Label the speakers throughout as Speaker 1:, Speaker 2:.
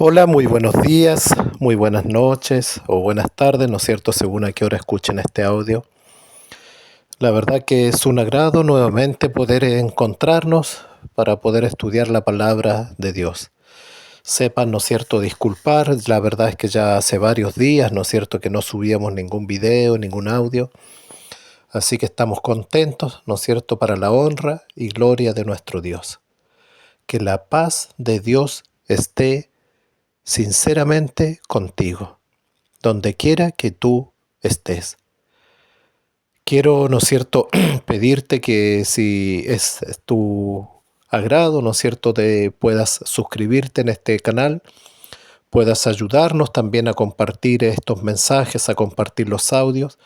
Speaker 1: Hola, muy buenos días, muy buenas noches o buenas tardes, ¿no es cierto?, según a qué hora escuchen este audio. La verdad que es un agrado nuevamente poder encontrarnos para poder estudiar la palabra de Dios. Sepan, ¿no es cierto?, disculpar, la verdad es que ya hace varios días, ¿no es cierto?, que no subíamos ningún video, ningún audio, así que estamos contentos, ¿no es cierto?, para la honra y gloria de nuestro Dios. Que la paz de Dios esté sinceramente contigo, donde quiera que tú estés. Quiero, ¿no es cierto?, pedirte que si es tu agrado, ¿no es cierto?, de puedas suscribirte en este canal, puedas ayudarnos también a compartir estos mensajes, a compartir los audios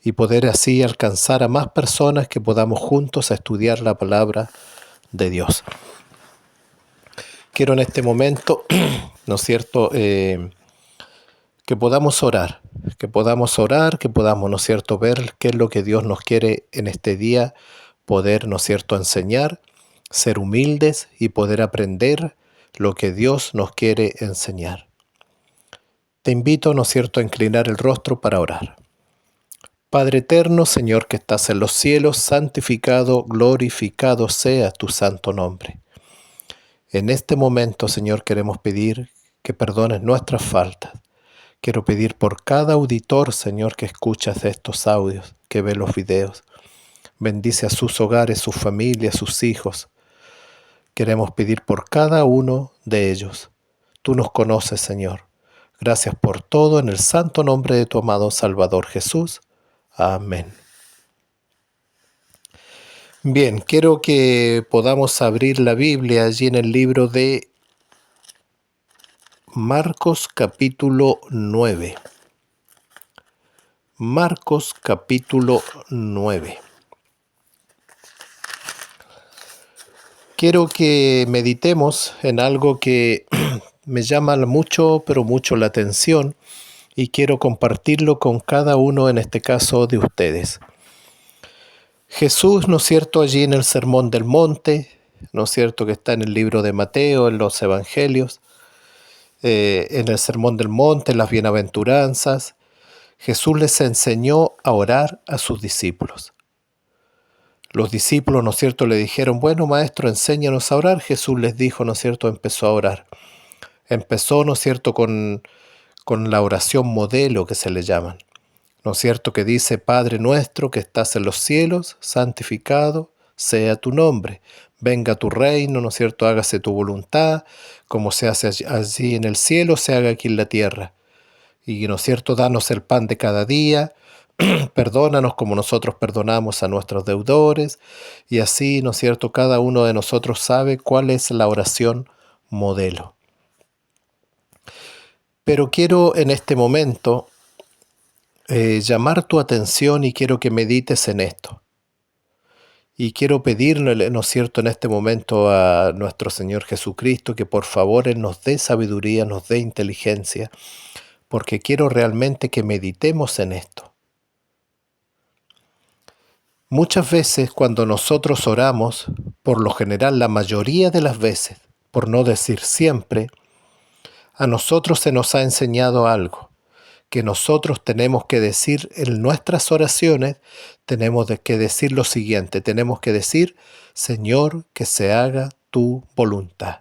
Speaker 1: y poder así alcanzar a más personas que podamos juntos a estudiar la palabra de Dios. Quiero en este momento, ¿no es cierto?, que podamos orar, que podamos, ¿no es cierto?, ver qué es lo que Dios nos quiere en este día, poder, ¿no es cierto?, enseñar, ser humildes y poder aprender lo que Dios nos quiere enseñar. Te invito, ¿no es cierto?, a inclinar el rostro para orar. Padre eterno, Señor que estás en los cielos, santificado, glorificado sea tu santo nombre. En este momento, Señor, queremos pedir que perdones nuestras faltas. Quiero pedir por cada auditor, Señor, que escucha estos audios, que ve los videos. Bendice a sus hogares, sus familias, sus hijos. Queremos pedir por cada uno de ellos. Tú nos conoces, Señor. Gracias por todo en el santo nombre de tu amado Salvador Jesús. Amén. Bien, quiero que podamos abrir la Biblia allí en el libro de Marcos capítulo 9. Marcos capítulo 9. Quiero que meditemos en algo que me llama mucho, pero mucho la atención y quiero compartirlo con cada uno, en este caso, de ustedes. Jesús, ¿no es cierto?, allí en el Sermón del Monte, ¿no es cierto?, que está en el libro de Mateo, en los Evangelios, en el Sermón del Monte, en las Bienaventuranzas, Jesús les enseñó a orar a sus discípulos. Los discípulos, ¿no es cierto?, le dijeron, bueno, maestro, enséñanos a orar. Jesús les dijo, ¿no es cierto?, empezó a orar. Empezó, ¿no es cierto?, con la oración modelo que se le llaman. ¿No es cierto?, que dice, Padre nuestro que estás en los cielos, santificado sea tu nombre. Venga tu reino, ¿no es cierto?, hágase tu voluntad, como se hace allí en el cielo, se haga aquí en la tierra. Y, ¿no es cierto?, danos el pan de cada día, perdónanos como nosotros perdonamos a nuestros deudores, y así, ¿no es cierto?, cada uno de nosotros sabe cuál es la oración modelo. Pero quiero en este momento llamar tu atención y quiero que medites en esto. Y quiero pedirle, ¿no es cierto?, en este momento a nuestro Señor Jesucristo que por favor Él nos dé sabiduría, nos dé inteligencia, porque quiero realmente que meditemos en esto. Muchas veces cuando nosotros oramos, por lo general la mayoría de las veces, por no decir siempre, a nosotros se nos ha enseñado algo, que nosotros tenemos que decir en nuestras oraciones, tenemos que decir lo siguiente, tenemos que decir, Señor, que se haga tu voluntad.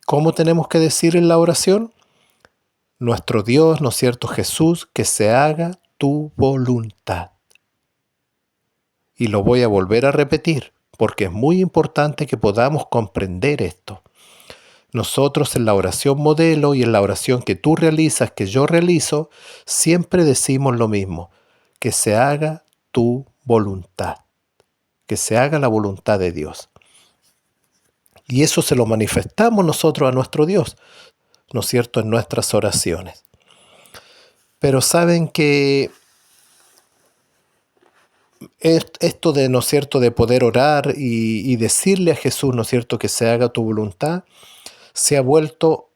Speaker 1: ¿Cómo tenemos que decir en la oración? Nuestro Dios, ¿no es cierto, Jesús, que se haga tu voluntad. Y lo voy a volver a repetir, porque es muy importante que podamos comprender esto. Nosotros en la oración modelo y en la oración que tú realizas, que yo realizo, siempre decimos lo mismo, que se haga tu voluntad, que se haga la voluntad de Dios. Y eso se lo manifestamos nosotros a nuestro Dios, ¿no es cierto?, en nuestras oraciones. Pero saben que esto de, ¿no es cierto?, de poder orar y decirle a Jesús, ¿no es cierto?, que se haga tu voluntad,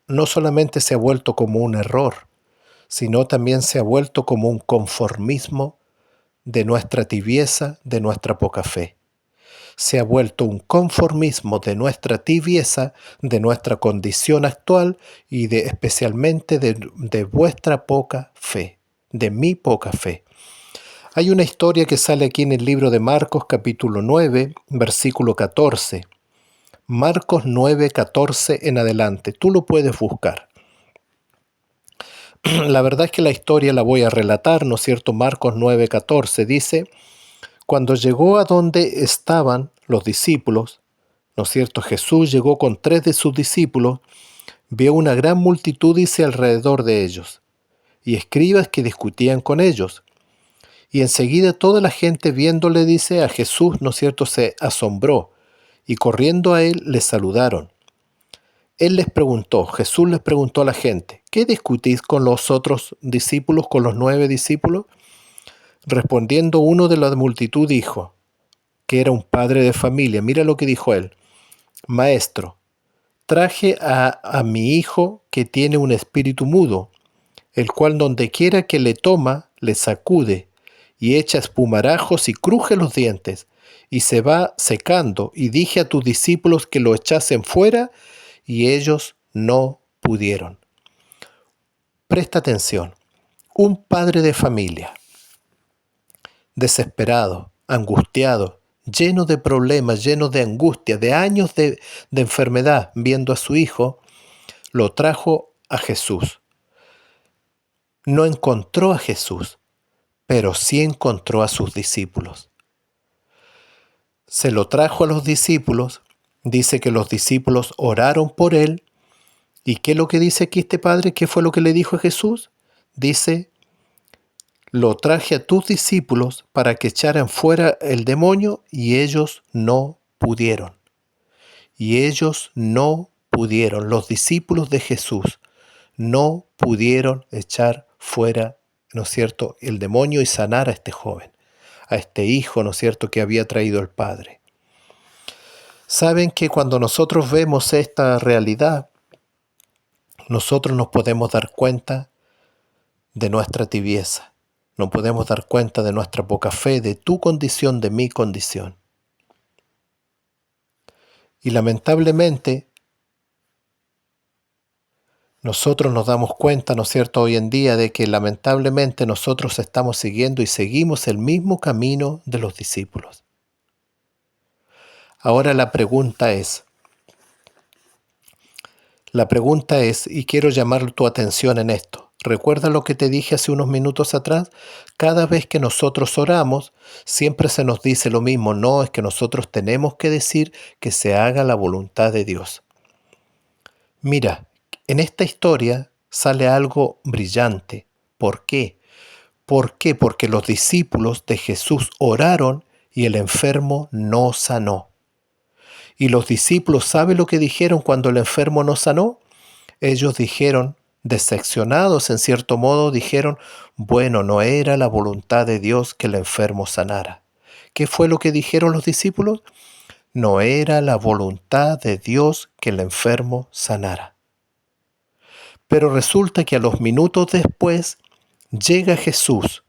Speaker 1: no solamente se ha vuelto como un error, sino también se ha vuelto como un conformismo de nuestra tibieza, de nuestra poca fe. se ha vuelto un conformismo de nuestra tibieza, de nuestra condición actual y especialmente de vuestra poca fe, de mi poca fe. Hay una historia que sale aquí en el libro de Marcos capítulo 9, versículo 14. Marcos 9, 14 en adelante. Tú lo puedes buscar. La verdad es que la historia la voy a relatar, ¿no es cierto? Marcos 9, 14 dice: cuando llegó a donde estaban los discípulos, ¿no es cierto? Jesús llegó con 3 de sus discípulos, vio una gran multitud, dice, alrededor de ellos, y escribas que discutían con ellos. Y enseguida toda la gente viéndole, dice, a Jesús, ¿no es cierto?, se asombró, y corriendo a él le saludaron. Jesús les preguntó a la gente: ¿qué discutís con los otros discípulos, con los 9 discípulos? Respondiendo uno de la multitud dijo, que era un padre de familia, mira lo que dijo él: Maestro, traje a mi hijo que tiene un espíritu mudo, el cual donde quiera que le toma, le sacude, y echa espumarajos y cruje los dientes, y se va secando, y dije a tus discípulos que lo echasen fuera, y ellos no pudieron. Presta atención. Un padre de familia, desesperado, angustiado, lleno de problemas, lleno de angustia, de años de enfermedad, viendo a su hijo, lo trajo a Jesús. No encontró a Jesús, pero sí encontró a sus discípulos. Se lo trajo a los discípulos, dice que los discípulos oraron por él. ¿Y qué es lo que dice aquí este padre? ¿Qué fue lo que le dijo a Jesús? Dice: lo traje a tus discípulos para que echaran fuera el demonio, y ellos no pudieron. Y ellos no pudieron. Los discípulos de Jesús no pudieron echar fuera, ¿no es cierto?, el demonio y sanar a este joven, a este hijo, ¿no es cierto?, que había traído el Padre. Saben que cuando nosotros vemos esta realidad, nosotros nos podemos dar cuenta de nuestra tibieza, nos podemos dar cuenta de nuestra poca fe, de tu condición, de mi condición. Y lamentablemente, nosotros nos damos cuenta, ¿no es cierto?, hoy en día de que lamentablemente nosotros estamos siguiendo y seguimos el mismo camino de los discípulos. Ahora la pregunta es, y quiero llamar tu atención en esto. ¿Recuerda lo que te dije hace unos minutos atrás? Cada vez que nosotros oramos, siempre se nos dice lo mismo. No, es que nosotros tenemos que decir que se haga la voluntad de Dios. Mira, en esta historia sale algo brillante. ¿Por qué? ¿Por qué? Porque los discípulos de Jesús oraron y el enfermo no sanó. Y los discípulos, ¿sabe lo que dijeron cuando el enfermo no sanó? Ellos dijeron, decepcionados en cierto modo, dijeron: bueno, no era la voluntad de Dios que el enfermo sanara. ¿Qué fue lo que dijeron los discípulos? No era la voluntad de Dios que el enfermo sanara. Pero resulta que a los minutos después llega Jesús.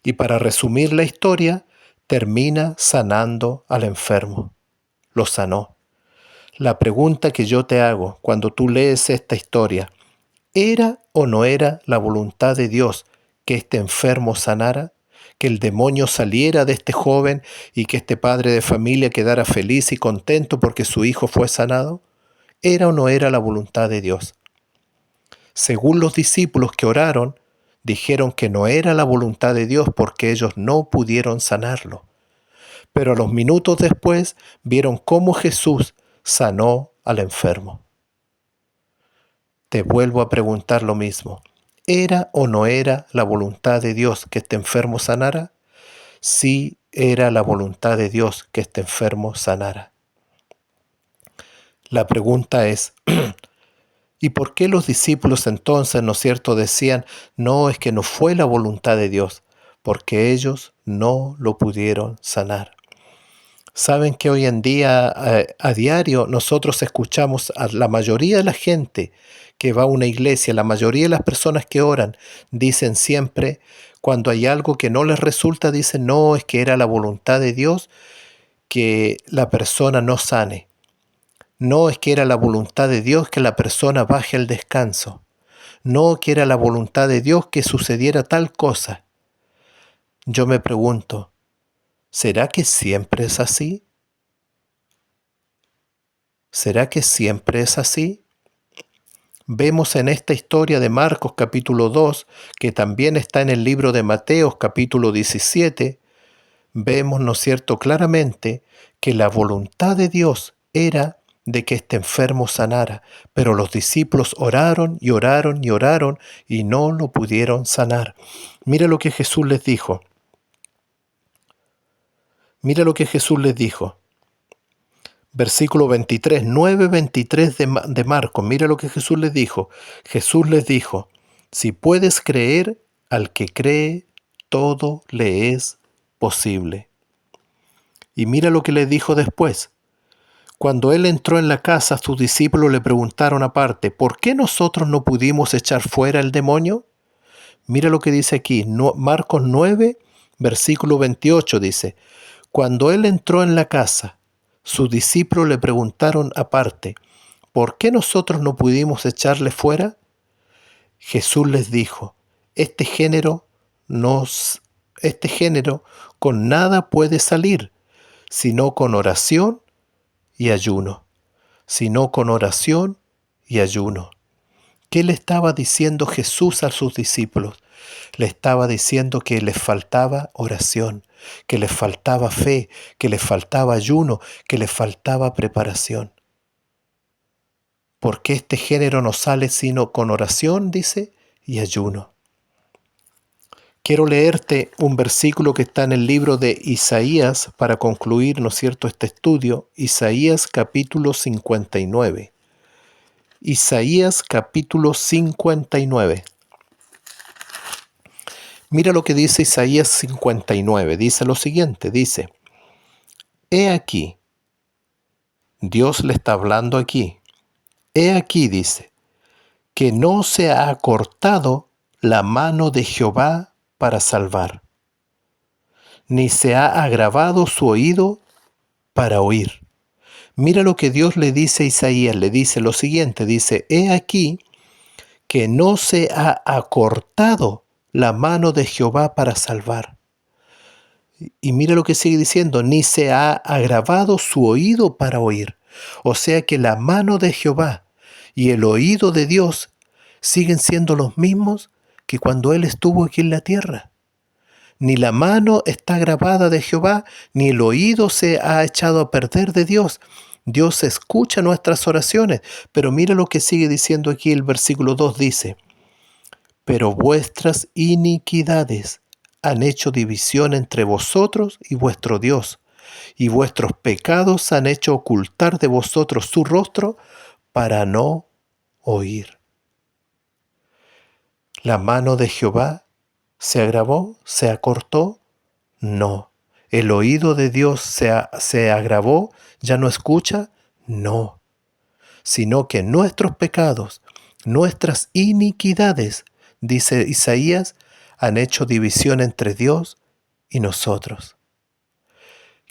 Speaker 1: Y para resumir la historia, termina sanando al enfermo. Lo sanó. La pregunta que yo te hago cuando tú lees esta historia: ¿era o no era la voluntad de Dios que este enfermo sanara? ¿Que el demonio saliera de este joven y que este padre de familia quedara feliz y contento porque su hijo fue sanado? ¿Era o no era la voluntad de Dios? Según los discípulos que oraron, dijeron que no era la voluntad de Dios porque ellos no pudieron sanarlo. Pero a los minutos después vieron cómo Jesús sanó al enfermo. Te vuelvo a preguntar lo mismo. ¿Era o no era la voluntad de Dios que este enfermo sanara? Sí, era la voluntad de Dios que este enfermo sanara. La pregunta es, ¿y por qué los discípulos entonces, ¿no es cierto?, decían: no, es que no fue la voluntad de Dios? Porque ellos no lo pudieron sanar. Saben que hoy en día, a diario, nosotros escuchamos a la mayoría de la gente que va a una iglesia, la mayoría de las personas que oran, dicen siempre, cuando hay algo que no les resulta, dicen, no, es que era la voluntad de Dios que la persona no sane. No, es que era la voluntad de Dios que la persona baje el descanso. No, que era la voluntad de Dios que sucediera tal cosa. Yo me pregunto, ¿será que siempre es así? ¿Será que siempre es así? Vemos en esta historia de Marcos capítulo 2, que también está en el libro de Mateos capítulo 17, vemos, ¿no es cierto?, claramente que la voluntad de Dios era de que este enfermo sanara, pero los discípulos oraron y oraron y oraron y no lo pudieron sanar. Mira lo que Jesús les dijo. Mira lo que Jesús les dijo. Versículo 23, 9:23 de Marcos. Mira lo que Jesús les dijo. Jesús les dijo, si puedes creer, al que cree, todo le es posible. Y mira lo que les dijo después. Cuando él entró en la casa, sus discípulos le preguntaron aparte, ¿por qué nosotros no pudimos echar fuera el demonio? Mira lo que dice aquí, Marcos 9, versículo 28 dice, cuando él entró en la casa, sus discípulos le preguntaron aparte, ¿por qué nosotros no pudimos echarle fuera? Jesús les dijo, este género con nada puede salir, sino con oración y ayuno, sino con oración y ayuno. ¿Qué le estaba diciendo Jesús a sus discípulos? Le estaba diciendo que les faltaba oración, que les faltaba fe, que les faltaba ayuno, que les faltaba preparación. Porque este género no sale sino con oración, dice, y ayuno. Quiero leerte un versículo que está en el libro de Isaías para concluir, ¿no es cierto?, este estudio. Isaías capítulo 59. Isaías capítulo 59. Mira lo que dice Isaías 59. Dice lo siguiente, dice, he aquí, Dios le está hablando aquí, he aquí, dice, que no se ha acortado la mano de Jehová para salvar, ni se ha agravado su oído para oír. Mira lo que Dios le dice a Isaías, le dice lo siguiente, dice, he aquí que no se ha acortado la mano de Jehová para salvar. Y mira lo que sigue diciendo, ni se ha agravado su oído para oír. O sea que la mano de Jehová y el oído de Dios siguen siendo los mismos que cuando Él estuvo aquí en la tierra. Ni la mano está grabada de Jehová, ni el oído se ha echado a perder de Dios. Dios escucha nuestras oraciones, pero mira lo que sigue diciendo aquí el versículo 2 dice, pero vuestras iniquidades han hecho división entre vosotros y vuestro Dios, y vuestros pecados han hecho ocultar de vosotros su rostro para no oír. ¿La mano de Jehová se agravó? ¿Se acortó? No. ¿El oído de Dios se agravó? ¿Ya no escucha? No. Sino que nuestros pecados, nuestras iniquidades, dice Isaías, han hecho división entre Dios y nosotros.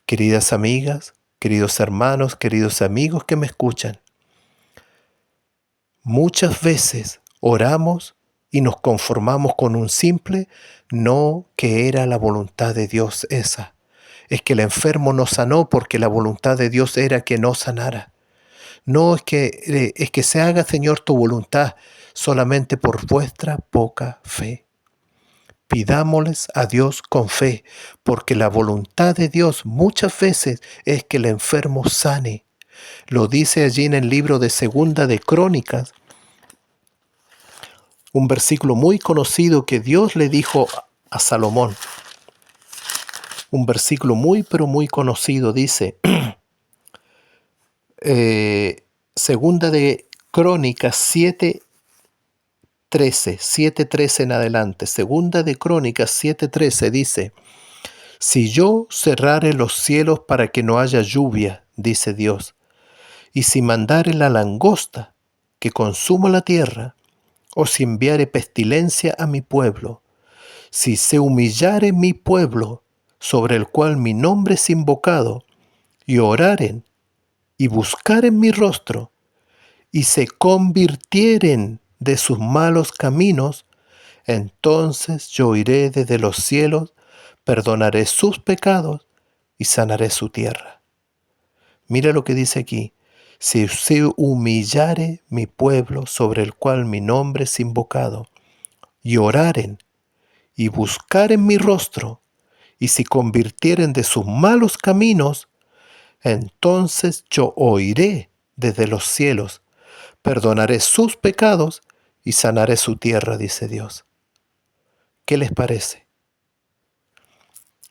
Speaker 1: Queridas amigas, queridos hermanos, queridos amigos que me escuchan, muchas veces oramos y nos conformamos con un simple no, que era la voluntad de Dios esa. Es que el enfermo no sanó porque la voluntad de Dios era que no sanara. No, es que se haga, Señor, tu voluntad solamente por vuestra poca fe. Pidámosles a Dios con fe, porque la voluntad de Dios muchas veces es que el enfermo sane. Lo dice allí en el libro de Segunda de Crónicas, un versículo muy conocido que Dios le dijo a Salomón. Un versículo muy, pero muy conocido, dice, Segunda de Crónicas 7:13 en adelante. Segunda de Crónicas 7:13 dice, Si yo cerrare los cielos para que no haya lluvia, dice Dios, y si mandare la langosta que consuma la tierra, o si enviare pestilencia a mi pueblo, si se humillare mi pueblo, sobre el cual mi nombre es invocado, y oraren y buscaren mi rostro, y se convirtieren de sus malos caminos, entonces yo iré desde los cielos, perdonaré sus pecados y sanaré su tierra. Mira lo que dice aquí. Si se humillare mi pueblo sobre el cual mi nombre es invocado, y oraren y buscaren mi rostro, y si convirtieren de sus malos caminos, entonces yo oiré desde los cielos, perdonaré sus pecados y sanaré su tierra, dice Dios. ¿Qué les parece?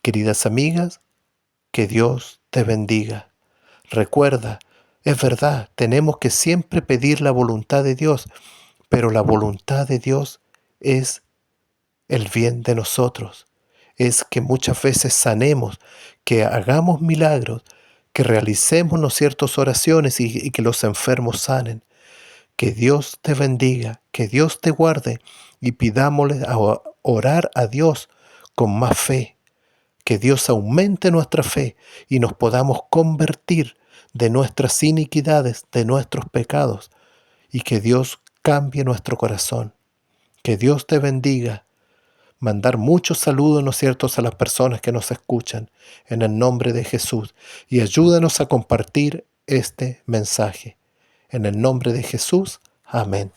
Speaker 1: Queridas amigas, que Dios te bendiga. Recuerda, es verdad, tenemos que siempre pedir la voluntad de Dios, pero la voluntad de Dios es el bien de nosotros. Es que muchas veces sanemos, que hagamos milagros, que realicemos, ¿no ciertas oraciones y que los enfermos sanen. Que Dios te bendiga, que Dios te guarde y pidámosle a orar a Dios con más fe. Que Dios aumente nuestra fe y nos podamos convertir de nuestras iniquidades, de nuestros pecados, y que Dios cambie nuestro corazón. Que Dios te bendiga. Mandar muchos saludos, ¿no es cierto?, a las personas que nos escuchan en el nombre de Jesús, y ayúdanos a compartir este mensaje. En el nombre de Jesús, amén.